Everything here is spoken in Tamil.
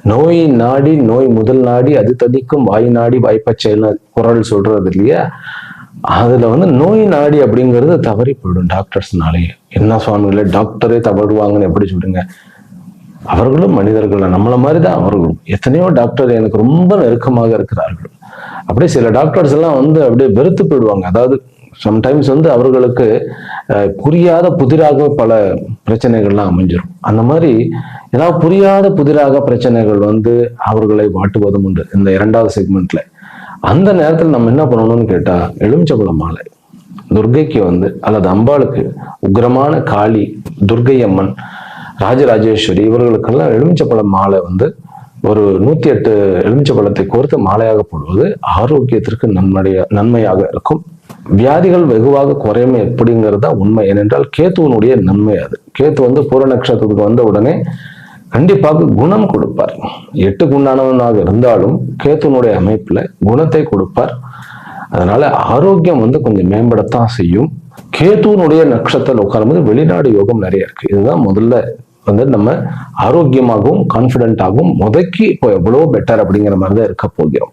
நோய் நாடி நோய் முதல் நாடி அது தணிக்கும் வாய் நாடி வாய்ப்பச்சைன்னு குரல் சொல்றது இல்லையா? அதுல நோய் நாடி அப்படிங்கிறது தவறி போயிடும் டாக்டர்ஸ்னாலே. என்ன சுவாமிகளே டாக்டரே தவறுவாங்கன்னு எப்படி சொல்றீங்க? அவர்களும் மனிதர்கள், நம்மள மாதிரிதான் அவர்களும். எத்தனையோ டாக்டர் எனக்கு ரொம்ப நெருக்கமாக இருக்கிறார்கள். அப்படியே சில டாக்டர்ஸ் எல்லாம் அப்படியே வெறுத்து போயிடுவாங்க. அதாவது சம்டைம்ஸ் அவர்களுக்கு புரியாத புதிராக பல பிரச்சனைகள்லாம் அமைஞ்சிடும். அந்த மாதிரி ஏதாவது புரியாத புதிராக பிரச்சனைகள் அவர்களை வாட்டுவதும் உண்டு இந்த 2வது செக்மெண்ட்ல. அந்த நேரத்தில் நம்ம என்ன பண்ணணும்னு கேட்டா, எலுமிச்சபழ மாலை துர்கைக்கு அல்லது அம்பாளுக்கு, உக்ரமான காளி, துர்கை அம்மன், ராஜராஜேஸ்வரி இவர்களுக்கெல்லாம் எலுமிச்சபழ மாலை ஒரு 108 எலுமிச்சபழத்தை கோர்த்து மாலையாக போடுவது ஆரோக்கியத்திற்கு நன்மையாக இருக்கும். வியாதிகள் வெகுவாக குறையும் எப்படிங்கிறதா உண்மை. ஏனென்றால் கேத்துவனுடைய நன்மை அது. கேத்து பூர நட்சத்திரத்துக்கு வந்த உடனே கண்டிப்பாக குணம் கொடுப்பார். 8 குணானவனாக இருந்தாலும் கேத்துவனுடைய அமைப்புல குணத்தை கொடுப்பார். அதனால ஆரோக்கியம் கொஞ்சம் மேம்படத்தான் செய்யும். கேத்துவனுடைய நட்சத்திரத்தில் உட்காரும்போது வெளிநாடு யோகம் நிறைய இருக்கு. இதுதான் முதல்ல நம்ம ஆரோக்கியமாகவும் கான்பிடென்டாகவும் முதக்கி இப்போ எவ்வளவு பெட்டர் அப்படிங்கிற மாதிரி தான் இருக்க போகிறோம்.